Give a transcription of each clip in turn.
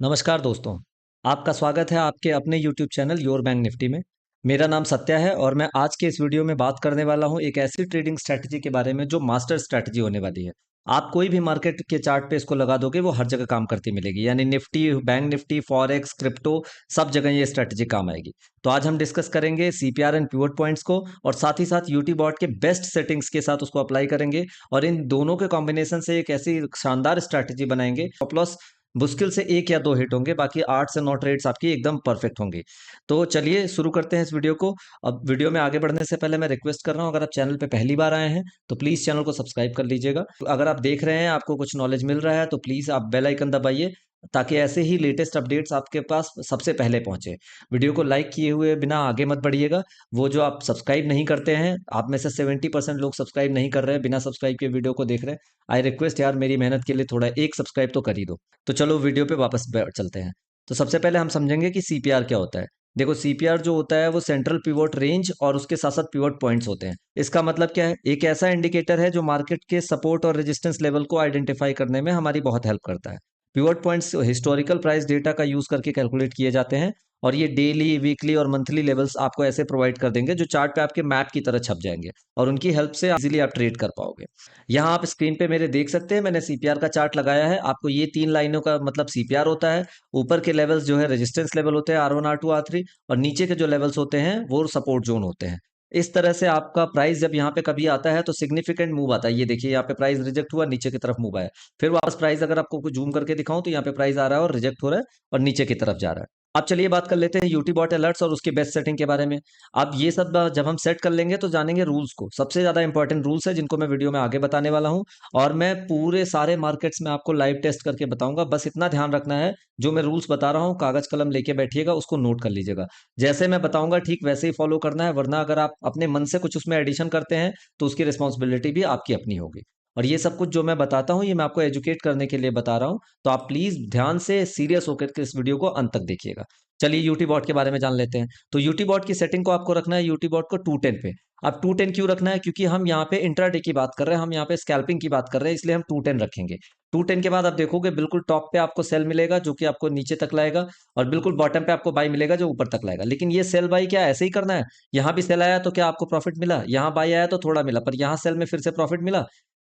नमस्कार दोस्तों, आपका स्वागत है आपके अपने YouTube channel your bank Nifty में। मेरा नाम सत्या है और मैं आज के इस वीडियो में बात करने वाला हूं एक ऐसी ट्रेडिंग स्ट्रैटेजी के बारे में जो मास्टर स्ट्रैटेजी होने वाली है। आप कोई भी मार्केट के चार्ट पे इसको लगा दोगे वो हर जगह काम करती मिलेगी, यानी Nifty, bank Nifty, forex, crypto, सब जगह ये स्ट्रैटेजी काम आएगी। तो आज हम डिस्कस करेंगे सीपीआर एंड पिवट पॉइंट्स को और साथ ही साथ यूटी बॉट के बेस्ट सेटिंग्स के साथ उसको अप्लाई करेंगे और इन दोनों के कॉम्बिनेशन से एक ऐसी शानदार स्ट्रैटेजी बनाएंगे। स्टॉप लॉस मुश्किल से 1 या 2 हिट होंगे, बाकी 8 से 9 ट्रेड्स आपकी एकदम परफेक्ट होंगी। तो चलिए शुरू करते हैं इस वीडियो को। अब वीडियो में आगे बढ़ने से पहले मैं रिक्वेस्ट कर रहा हूँ, अगर आप चैनल पे पहली बार आए हैं तो प्लीज़ चैनल को सब्सक्राइब कर लीजिएगा। अगर आप देख रहे हैं, आपको कुछ नॉलेज मिल रहा है तो प्लीज़ आप बेल आइकन दबाइए ताकि ऐसे ही लेटेस्ट अपडेट्स आपके पास सबसे पहले पहुंचे। वीडियो को लाइक किए हुए बिना आगे मत बढ़िएगा। वो जो आप सब्सक्राइब नहीं करते हैं, आप में से 70% लोग सब्सक्राइब नहीं कर रहे हैं, बिना सब्सक्राइब के वीडियो को देख रहे हैं। आई रिक्वेस्ट यार, मेरी मेहनत के लिए थोड़ा एक सब्सक्राइब तो कर ही दो। तो चलो वीडियो पे वापस चलते हैं। तो सबसे पहले हम समझेंगे कि सीपीआर क्या होता है। देखो, सीपीआर जो होता है वो सेंट्रल पिवोट रेंज और उसके साथ साथ पिवोट पॉइंट्स होते हैं। इसका मतलब क्या है? एक ऐसा इंडिकेटर है जो मार्केट के सपोर्ट और रेजिस्टेंस लेवल को आइडेंटिफाई करने में हमारी बहुत हेल्प करता है। Pivot points historical price data का यूज करके कैलकुलेट किए जाते हैं और ये डेली, वीकली और मंथली लेवल्स आपको ऐसे प्रोवाइड कर देंगे जो चार्ट पे आपके मैप की तरह छप जाएंगे और उनकी हेल्प से इजीली आप ट्रेड कर पाओगे। यहाँ आप स्क्रीन पे मेरे देख सकते हैं, मैंने सीपीआर का चार्ट लगाया है। आपको ये 3 लाइनों का मतलब सीपीआर होता है। ऊपर के लेवल्स जो है रेजिस्टेंस लेवल होते हैं, R1, R2, R3, और नीचे के जो लेवल्स होते हैं वो सपोर्ट जोन होते हैं। इस तरह से आपका प्राइस जब यहाँ पे कभी आता है तो सिग्निफिकेंट मूव आता है। ये देखिए, यहाँ पे प्राइस रिजेक्ट हुआ, नीचे की तरफ मूव आया। फिर वापस प्राइस अगर आपको जूम करके दिखाऊं तो यहाँ पे प्राइस आ रहा है और रिजेक्ट हो रहा है और नीचे की तरफ जा रहा है। अब चलिए बात कर लेते हैं यूटी बॉट अलर्ट्स और उसके बेस्ट सेटिंग के बारे में। अब ये सब जब हम सेट कर लेंगे तो जानेंगे रूल्स को। सबसे ज्यादा इंपॉर्टेंट रूल्स है जिनको मैं वीडियो में आगे बताने वाला हूं और मैं पूरे सारे मार्केट्स में आपको लाइव टेस्ट करके बताऊंगा। बस इतना ध्यान रखना है, जो मैं रूल्स बता रहा हूँ कागज कलम लेके बैठिएगा, उसको नोट कर लीजिएगा। जैसे मैं बताऊंगा ठीक वैसे ही फॉलो करना है, वरना अगर आप अपने मन से कुछ उसमें एडिशन करते हैं तो उसकी रिस्पॉन्सिबिलिटी भी आपकी अपनी होगी। और ये सब कुछ जो मैं बताता हूँ ये मैं आपको एजुकेट करने के लिए बता रहा हूँ। तो आप प्लीज ध्यान से सीरियस होकर के इस वीडियो को अंत तक देखिएगा। चलिए यूटी बॉट के बारे में जान लेते हैं। तो यूटी बॉट की सेटिंग को आपको रखना है यूटी बॉट को 210 पे। अब 210 क्यों रखना है? क्योंकि हम यहाँ पे इंट्राडे की बात कर रहे हैं, हम यहाँ पे स्कैल्पिंग की बात कर रहे हैं, इसलिए हम 210 रखेंगे। 210 के बाद आप देखोगे बिल्कुल टॉप पे आपको सेल मिलेगा जो कि आपको नीचे तक लाएगा, और बिल्कुल बॉटम पे आपको बाई मिलेगा जो ऊपर तक लाएगा। लेकिन ये सेल बाई क्या ऐसे ही करना है? यहाँ भी सेल आया तो क्या आपको प्रॉफिट मिला, यहाँ बाई आया तो थोड़ा मिला, पर यहाँ सेल में फिर से प्रॉफिट मिला।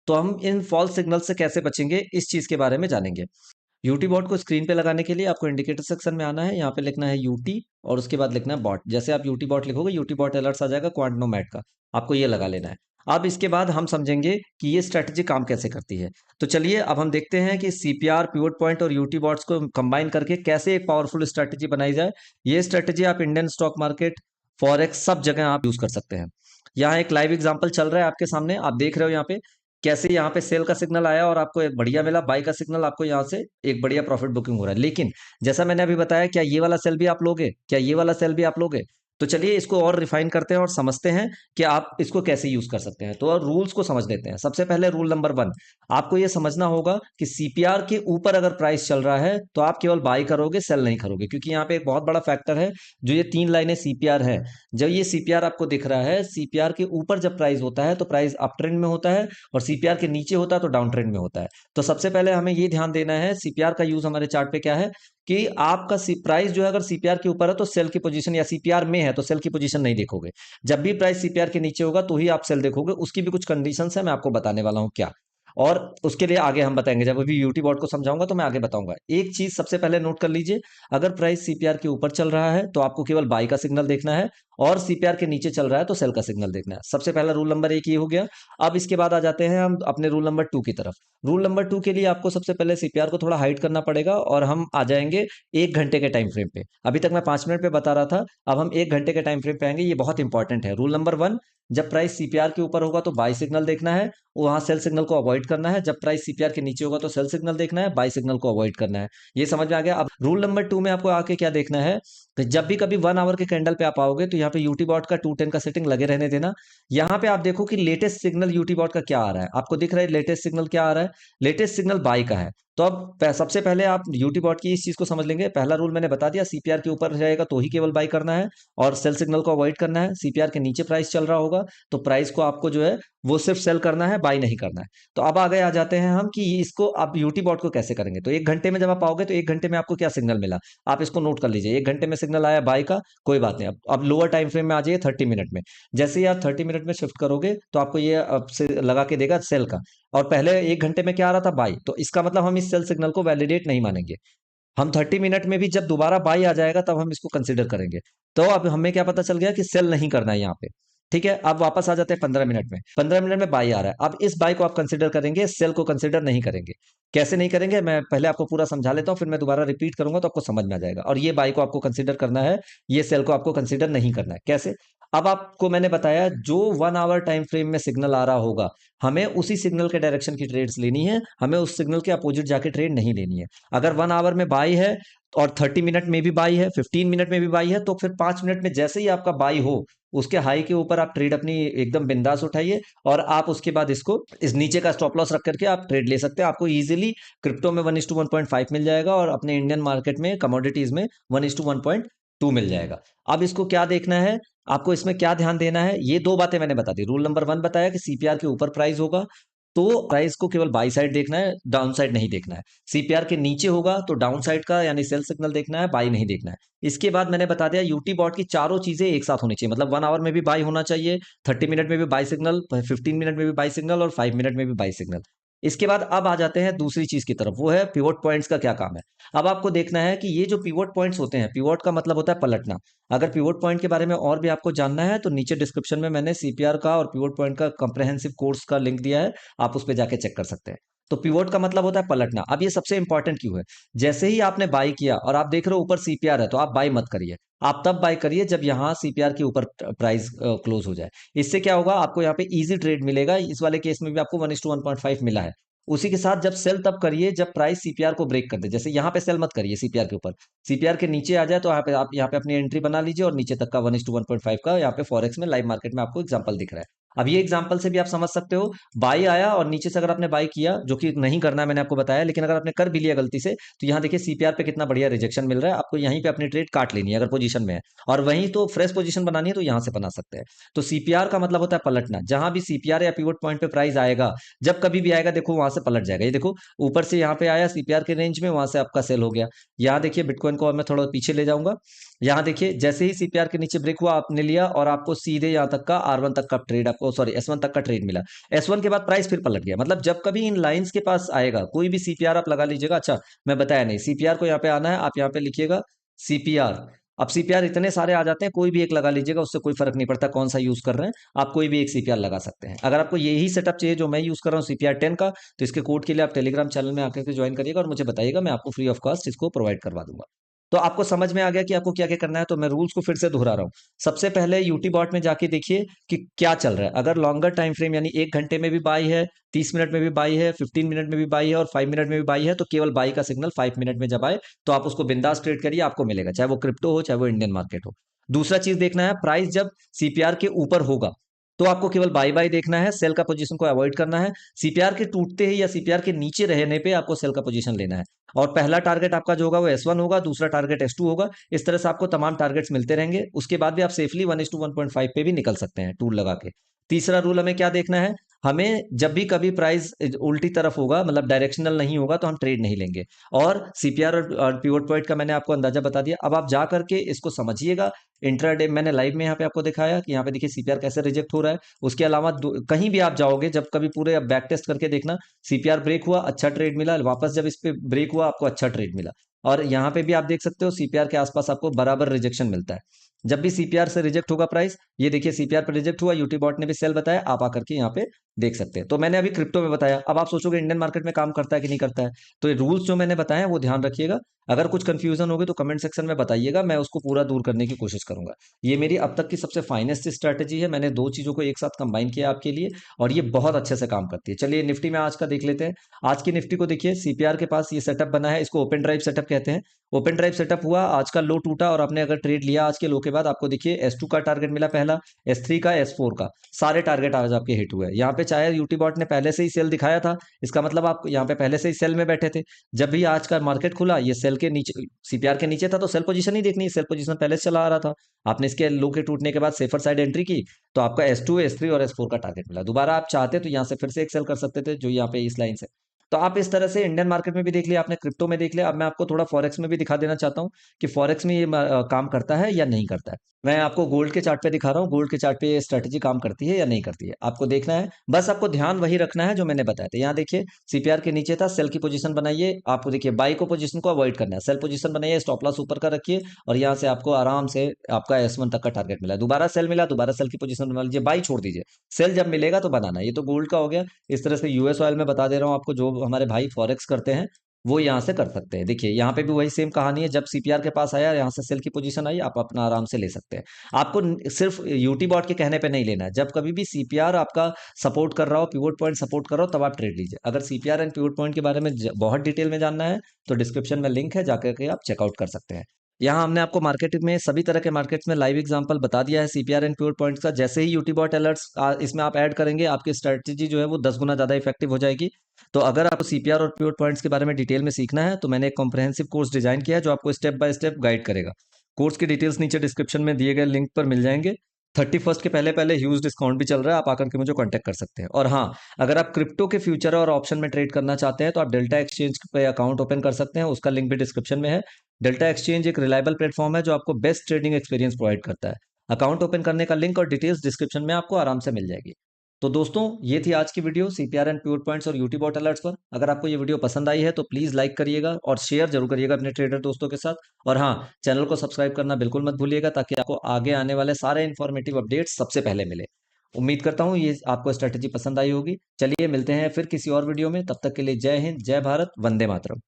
तो हम इन फॉल्स सिग्नल से कैसे बचेंगे, इस चीज के बारे में जानेंगे। यूटी बॉट को स्क्रीन पे लगाने के लिए आपको इंडिकेटर सेक्शन में आना है, यहाँ पे लिखना है यूटी और उसके बाद लिखना है बॉट। जैसे आप यूटी बॉट लिखोगे यूटी बॉट अलर्ट्स आ जाएगा क्वांटनोमैट का, आपको ये लगा लेना है। अब इसके बाद हम समझेंगे कि ये स्ट्रैटेजी काम कैसे करती है। तो चलिए अब हम देखते हैं कि सीपीआर, पिवट पॉइंट और यूटी बॉट्स को कंबाइन करके कैसे एक पावरफुल स्ट्रैटेजी बनाई जाए। ये स्ट्रैटेजी आप इंडियन स्टॉक मार्केट, फॉरेक्स, सब जगह आप यूज कर सकते हैं। यहाँ एक लाइव एग्जांपल चल रहा है आपके सामने, आप देख रहे हो यहाँ पे कैसे यहाँ पे सेल का सिग्नल आया और आपको एक बढ़िया मिला, बाई का सिग्नल, आपको यहाँ से एक बढ़िया प्रॉफिट बुकिंग हो रहा है। लेकिन जैसा मैंने अभी बताया, क्या ये वाला सेल भी आप लोगे? क्या ये वाला सेल भी आप लोगे? तो चलिए इसको और रिफाइन करते हैं और समझते हैं कि आप इसको कैसे यूज कर सकते हैं। तो रूल्स को समझ लेते हैं। सबसे पहले रूल नंबर 1, आपको ये समझना होगा कि सीपीआर के ऊपर अगर प्राइस चल रहा है तो आप केवल बाई करोगे, सेल नहीं करोगे, क्योंकि यहाँ पे एक बहुत बड़ा फैक्टर है। जो ये 3 लाइनें सीपीआर है, जब ये सीपीआर आपको दिख रहा है, सीपीआर के ऊपर जब प्राइस होता है तो प्राइस अप ट्रेंड में होता है और सीपीआर के नीचे होता है तो डाउन ट्रेंड में होता है। तो सबसे पहले हमें ये ध्यान देना है, सीपीआर का यूज हमारे चार्ट पे क्या है कि आपका प्राइस जो है अगर सीपीआर के ऊपर है तो सेल की पोजीशन, या सीपीआर में है तो सेल की पोजीशन नहीं देखोगे। जब भी प्राइस सीपीआर के नीचे होगा तो ही आप सेल देखोगे। उसकी भी कुछ कंडीशंस है, मैं आपको बताने वाला हूं क्या, और उसके लिए आगे हम बताएंगे। जब अभी यूटी बॉट को समझाऊंगा तो मैं आगे बताऊंगा। एक चीज सबसे पहले नोट कर लीजिए, अगर प्राइस सीपीआर के ऊपर चल रहा है तो आपको केवल बाई का सिग्नल देखना है, और सीपीआर के नीचे चल रहा है तो सेल का सिग्नल देखना है। सबसे पहला रूल नंबर 1 ये हो गया। अब इसके बाद आ जाते हैं हम अपने रूल नंबर 2 की तरफ। रूल नंबर 2 के लिए आपको सबसे पहले सीपीआर को थोड़ा हाइड करना पड़ेगा और हम आ जाएंगे 1 घंटे के टाइम फ्रेम पे। अभी तक मैं 5 मिनट पे बता रहा था, अब हम 1 घंटे के टाइम फ्रेम पे आएंगे। ये बहुत इंपॉर्टेंट है। रूल नंबर 1, जब प्राइस सीपीआर के ऊपर होगा तो बाई सिग्नल देखना है, वहां सेल सिग्नल को अवॉइड करना है। जब प्राइस सीपीआर के नीचे होगा तो सेल सिग्नल देखना है, बाई सिग्नल को अवॉइड करना है। ये समझ में आ गया। अब रूल नंबर 2 में आपको आके क्या देखना है कि जब भी कभी 1 आवर के कैंडल पे आप आओगे तो यहाँ पे यूटी बॉट का 210 का सेटिंग लगे रहने देना। यहाँ पे आप देखो कि लेटेस्ट सिग्नल यूटी बॉट का क्या आ रहा है, आपको दिख रहा है लेटेस्ट सिग्नल क्या आ रहा है? लेटेस्ट सिग्नल बाई का है। तो अब सबसे पहले आप यूटी बॉट की इस चीज को समझ लेंगे। पहला रूल मैंने बता दिया, सीपीआर के ऊपर रहेगा तो ही केवल बाई करना है और सेल सिग्नल को अवॉइड करना है। सीपीआर के नीचे प्राइस चल रहा होगा होगा, तो प्राइस को आपको जो है वो सिर्फ सेल करना है, बाई नहीं करना है। तो अब आगे आ जाते हैं हम कि इसको आप यूटी बॉट को कैसे करेंगे। तो 1 घंटे में जब आप आओगे तो 1 घंटे में आपको क्या सिग्नल मिला, आप इसको नोट कर लीजिए। 1 घंटे में सिग्नल आया बाई का, कोई बात नहीं। अब लोअर टाइम फ्रेम में आ जाइए 30 मिनट में। जैसे ही आप 30 मिनट में शिफ्ट करोगे तो आपको ये अब से लगा के देगा सेल का। और पहले 1 घंटे में क्या आ रहा था, बाई। तो इसका मतलब हम इस सेल सिग्नल को वैलिडेट नहीं मानेंगे। हम 30 मिनट में भी जब दोबारा बाई आ जाएगा तब हम इसको कंसिडर करेंगे। तो अब हमें क्या पता चल गया कि सेल नहीं करना है यहाँ पे। ठीक है, अब वापस आ जाते हैं 15 मिनट में। 15 मिनट में बाई आ रहा है, अब इस बाई को आप कंसिडर करेंगे, सेल को कंसिडर नहीं करेंगे। कैसे नहीं करेंगे, मैं पहले आपको पूरा समझा लेता हूँ, फिर मैं दोबारा रिपीट करूंगा तो आपको समझ में आ जाएगा। और ये बाई को आपको कंसिडर करना है, ये सेल को आपको कंसिडर नहीं करना है। कैसे? अब आपको मैंने बताया जो 1 आवर टाइम फ्रेम में सिग्नल आ रहा होगा, हमें उसी सिग्नल के डायरेक्शन की ट्रेड्स लेनी है, हमें उस सिग्नल के अपोजिट जाके ट्रेड नहीं लेनी है। अगर 1 आवर में बाई है और 30 मिनट में भी बाई है, 15 मिनट में भी बाई है, तो फिर 5 मिनट में जैसे ही आपका बाई हो, उसके हाई के ऊपर आप ट्रेड अपनी एकदम बिंदास उठाइए और आप उसके बाद इसको इस नीचे का स्टॉप लॉस रख करके आप ट्रेड ले सकते हैं। आपको इजीली क्रिप्टो में 1:1.5 मिल जाएगा और अपने इंडियन मार्केट में कमोडिटीज में 1:1.2 मिल जाएगा। अब इसको क्या देखना है, आपको इसमें क्या ध्यान देना है, ये दो बातें मैंने बता दी। रूल नंबर 1 बताया कि सीपीआर के ऊपर प्राइस होगा तो प्राइस को केवल बाई साइड देखना है, डाउन साइड नहीं देखना है। सीपीआर के नीचे होगा तो डाउन साइड का यानी सेल सिग्नल देखना है, बाई नहीं देखना है। इसके बाद मैंने बता दिया यूटी बॉट की चारों चीजें एक साथ होनी चाहिए, मतलब 1 आवर में भी बाई होना चाहिए, 30 मिनट में भी बाई सिग्नल, 15 मिनट में भी बाई सिग्नल और 5 मिनट में भी बाई सिग्नल। इसके बाद अब आ जाते हैं दूसरी चीज की तरफ, वो है पिवोट पॉइंट्स का क्या काम है। अब आपको देखना है कि ये जो पिवोट पॉइंट्स होते हैं, पिवोट का मतलब होता है पलटना। अगर पिवोट पॉइंट के बारे में और भी आपको जानना है तो नीचे डिस्क्रिप्शन में मैंने सीपीआर का और पिवोट पॉइंट का कंप्रेहेंसिव कोर्स का लिंक दिया है, आप उस पर जाके चेक कर सकते हैं। तो पिवोट का मतलब होता है पलटना। अब ये सबसे इंपॉर्टेंट क्यों है, जैसे ही आपने बाई किया और आप देख रहे हो ऊपर सीपीआर है, तो आप बाई मत करिए। आप तब बाई करिए जब यहाँ सीपीआर के ऊपर प्राइस क्लोज हो जाए। इससे क्या होगा, आपको यहाँ पे इजी ट्रेड मिलेगा। इस वाले केस में भी आपको 1:1.5 मिला है। उसी के साथ जब सेल तब करिए जब प्राइस सीपीआर को ब्रेक कर दे। जैसे यहाँ पे सेल मत करिए सीपीआर के ऊपर, सीपीआर के नीचे आ जाए तो यहाँ पे आप यहाँ पे अपनी एंट्री बना लीजिए और नीचे तक का 1:1.5 का यहाँ पे फॉरेक्स में लाइव मार्केट में आपको एग्जांपल दिख रहा है। अब ये एग्जांपल से भी आप समझ सकते हो, बाई आया और नीचे से अगर आपने बाई किया, जो कि नहीं करना है मैंने आपको बताया, लेकिन अगर आपने कर भी लिया गलती से, तो यहाँ देखिए सीपीआर पे कितना बढ़िया रिजेक्शन मिल रहा है। आपको यहीं पे अपनी ट्रेड काट लेनी है अगर पोजीशन में है, और वहीं तो फ्रेश पोजीशन बनानी है तो यहाँ से बना सकते हैं। तो सीपीआर का मतलब होता है पलटना। जहां भी सीपीआर या पिवट पॉइंट पे प्राइस आएगा, जब कभी भी आएगा, देखो वहां से पलट जाएगा। ये देखो ऊपर से यहाँ पे आया सीपीआर के रेंज में, वहां से आपका सेल हो गया। यहाँ देखिए बिटकॉइन को अब मैं थोड़ा पीछे ले जाऊंगा। यहाँ देखिए जैसे ही सीपीआर के नीचे ब्रेक हुआ आपने लिया और आपको सीधे यहाँ तक का R1 तक का ट्रेड, आपको सॉरी S1 तक का ट्रेड मिला। S1 के बाद प्राइस फिर पलट गया। मतलब जब कभी इन लाइंस के पास आएगा कोई भी सीपीआर आप लगा लीजिएगा। अच्छा, मैं बताया नहीं, सीपीआर को यहाँ पे आना है, आप यहाँ पे लिखिएगा सीपीआर। अब सीपीआर इतने सारे आ जाते हैं, कोई भी एक लगा लीजिएगा, उससे कोई फर्क नहीं पड़ता कौन सा यूज कर रहे हैं, आप कोई भी एक सीपीआर लगा सकते हैं। अगर आपको यही सेटअप चाहिए जो मैं यूज कर रहा हूँ सीपीआर 10 का, तो इसके कोड के लिए आप टेलीग्राम चैनल में आकर के ज्वाइन करिएगा और मुझे बताइएगा, मैं आपको फ्री ऑफ कॉस्ट इसको प्रोवाइड करवा दूंगा। तो आपको समझ में आ गया कि आपको क्या क्या करना है। तो मैं रूल्स को फिर से दोहरा रहा हूँ। सबसे पहले यूटी बॉट में जाके देखिए कि क्या चल रहा है। अगर लॉन्गर टाइम फ्रेम यानी 1 घंटे में भी बाई है, 30 मिनट में भी बाई है, 15 मिनट में भी बाई है और 5 मिनट में भी बाई है, तो केवल बाई का सिग्नल 5 मिनट में जब आए तो आप उसको बिंदास ट्रेड करिए, आपको मिलेगा, चाहे वो क्रिप्टो हो चाहे वो इंडियन मार्केट हो। दूसरा चीज देखना है, प्राइस जब सीपीआर के ऊपर होगा तो आपको केवल बाई बाई देखना है, सेल का पोजीशन को अवॉइड करना है। सीपीआर के टूटते ही या सीपीआर के नीचे रहने पे आपको सेल का पोजीशन लेना है। और पहला टारगेट आपका जो होगा वो S1 होगा, दूसरा टारगेट S2 होगा। इस तरह से आपको तमाम टारगेट्स मिलते रहेंगे। उसके बाद भी आप सेफली 1:1.5 पे भी निकल सकते हैं टूल लगा के। तीसरा रूल हमें क्या देखना है, हमें जब भी कभी प्राइस उल्टी तरफ होगा, मतलब डायरेक्शनल नहीं होगा, तो हम ट्रेड नहीं लेंगे। और सीपीआर और पिवट पॉइंट का मैंने आपको अंदाजा बता दिया। अब आप जा करके इसको समझिएगा। इंट्राडे मैंने लाइव में यहाँ पे आपको दिखाया कि यहाँ पे देखिए सीपीआर कैसे रिजेक्ट हो रहा है। उसके अलावा कहीं भी आप जाओगे, जब कभी पूरे बैक टेस्ट करके देखना, सीपीआर ब्रेक हुआ अच्छा ट्रेड मिला, वापस जब इस पे ब्रेक हुआ आपको अच्छा ट्रेड मिला। और यहाँ पे भी आप देख सकते हो सीपीआर के आसपास आपको बराबर रिजेक्शन मिलता है। जब भी सीपीआर से रिजेक्ट होगा प्राइस, ये देखिए सीपीआर पर रिजेक्ट हुआ, यूटी बॉट ने भी सेल बताया, आप आकर के यहाँ पे देख सकते हैं। तो मैंने अभी क्रिप्टो में बताया, अब आप सोचोगे इंडियन मार्केट में काम करता है कि नहीं करता है। तो ये रूल्स जो मैंने बताए हैं वो ध्यान रखिएगा। अगर कुछ कंफ्यूजन होगी तो कमेंट सेक्शन में बताइएगा, मैं उसको पूरा दूर करने की कोशिश करूंगा। ये मेरी अब तक की सबसे फाइनेस्ट स्ट्रैटेजी है। मैंने दो चीजों को एक साथ कंबाइन किया आपके लिए और ये बहुत अच्छे से काम करती है। चलिए निफ्टी में आज का देख लेते हैं। आज की निफ्टी को देखिए, सीपीआर के पास ये सेटअप बना है, इसको ओपन ड्राइव सेटअप कहते हैं। ओपन ड्राइव सेटअप हुआ, आज का लो टूटा और आपने अगर ट्रेड लिया आज के लो के बाद, आपको देखिए S2 का टारगेट मिला पहला, S3 का, S4 का, सारे टारगेट आज आपके हिट हुए। यहाँ पे चाहे यूटी बॉट ने पहले से ही सेल दिखाया था, इसका मतलब आप यहाँ पे पहले से ही सेल में बैठे थे। जब भी आज का मार्केट खुला, ये सेल के नीचे, सीपीआर के नीचे था, तो सेल पोजीशन ही देखनी है, सेल पोजीशन पहले से चला आ रहा था। आपने इसके लो के टूटने के बाद सेफर साइड एंट्री की, तो आपका S2, S3 और S4 का टारगेट मिला। दोबारा आप चाहते तो यहाँ से फिर से एक सेल कर सकते थे, जो यहाँ पे इस लाइन से। तो आप इस तरह से इंडियन मार्केट में भी देख लिया आपने, क्रिप्टो में देख लिया। अब मैं आपको थोड़ा फॉरेक्स में भी दिखा देना चाहता हूँ कि फॉरेक्स में ये काम करता है या नहीं करता है। मैं आपको गोल्ड के चार्ट पे दिखा रहा हूँ, गोल्ड के चार्ट पे ये स्ट्रेटजी काम करती है या नहीं करती है, आपको देखना है। बस आपको ध्यान वही रखना है जो मैंने बताया था। यहाँ देखिए, सीपीआर के नीचे था, सेल की पोजीशन बनाइए। आपको देखिए बाई को पोजीशन को अवॉइड करना है, सेल पोजीशन बनाइए, स्टॉप लॉस ऊपर का रखिए, और यहाँ से आपको आराम से आपका S1 तक का टारगेट मिला। दोबारा सेल मिला, दोबारा सेल की पोजीशन बना लीजिए, बाई छोड़ दीजिए, सेल जब मिलेगा तो बनाना। ये तो गोल्ड का हो गया। इस तरह से यूएस ऑयल में बता दे रहा हूँ आपको, जो हमारे भाई फॉरेक्स करते हैं वो यहाँ से कर सकते हैं। देखिए यहाँ पे भी वही सेम कहानी है, जब सीपीआर के पास आया, यहाँ से सेल की पोजीशन आई, आप अपना आराम से ले सकते हैं। आपको सिर्फ यूटी बॉट के कहने पे नहीं लेना है। जब कभी भी सीपीआर आपका सपोर्ट कर रहा हो, पिवोट पॉइंट सपोर्ट कर रहा हो, तब आप ट्रेड लीजिए। अगर सीपीआर एंड पिवोट पॉइंट के बारे में बहुत डिटेल में जानना है, तो डिस्क्रिप्शन में लिंक है, जाकर के आप चेकआउट कर सकते हैं। यहाँ हमने आपको मार्केट में, सभी तरह के मार्केट्स में लाइव एग्जांपल बता दिया है सीपीआर एंड प्योर पॉइंट्स का। जैसे ही यूटी बॉट अलर्ट्स इसमें आप ऐड करेंगे, आपकी स्ट्रेटजी जो है वो 10 गुना ज़्यादा इफेक्टिव हो जाएगी। तो अगर आपको सीपीआर और प्योर पॉइंट्स के बारे में डिटेल में सीखना है, तो मैंने एक कॉम्प्रहेंसिव कोर्स डिजाइन किया है, जो आपको स्टेप बाय स्टेप गाइड करेगा। कोर्स की डिटेल्स नीचे डिस्क्रिप्शन में दिए गए लिंक पर मिल जाएंगे। 31 के पहले पहले ह्यूज डिस्काउंट भी चल रहा है, आप आकर के मुझे कांटेक्ट कर सकते हैं। और हाँ, अगर आप क्रिप्टो के फ्यूचर और ऑप्शन में ट्रेड करना चाहते हैं, तो आप डेल्टा एक्सचेंज पे अकाउंट ओपन कर सकते हैं, उसका लिंक भी डिस्क्रिप्शन में है। डेल्टा एक्सचेंज एक रिलायबल प्लेटफॉर्म है, जो आपको बेस्ट ट्रेडिंग एक्सपीरियंस प्रोवाइड करता है। अकाउंट ओपन करने का लिंक और डिटेल्स डिस्क्रिप्शन में आपको आराम से मिल जाएगी। तो दोस्तों, ये थी आज की video CPR and pure points और यूटी बॉट अलर्ट्स पर। अगर आपको ये वीडियो पसंद आई है, तो प्लीज़ लाइक करिएगा और शेयर जरूर करिएगा अपने ट्रेडर दोस्तों के साथ। और हाँ, चैनल को सब्सक्राइब करना बिल्कुल मत भूलिएगा, ताकि आपको आगे आने वाले सारे इन्फॉर्मेटिव अपडेट्स सबसे पहले मिले। उम्मीद करता हूँ ये आपको स्ट्रेटेजी पसंद आई होगी। चलिए मिलते हैं फिर किसी और वीडियो में, तब तक के लिए जय हिंद, जय भारत, वंदे मातरम।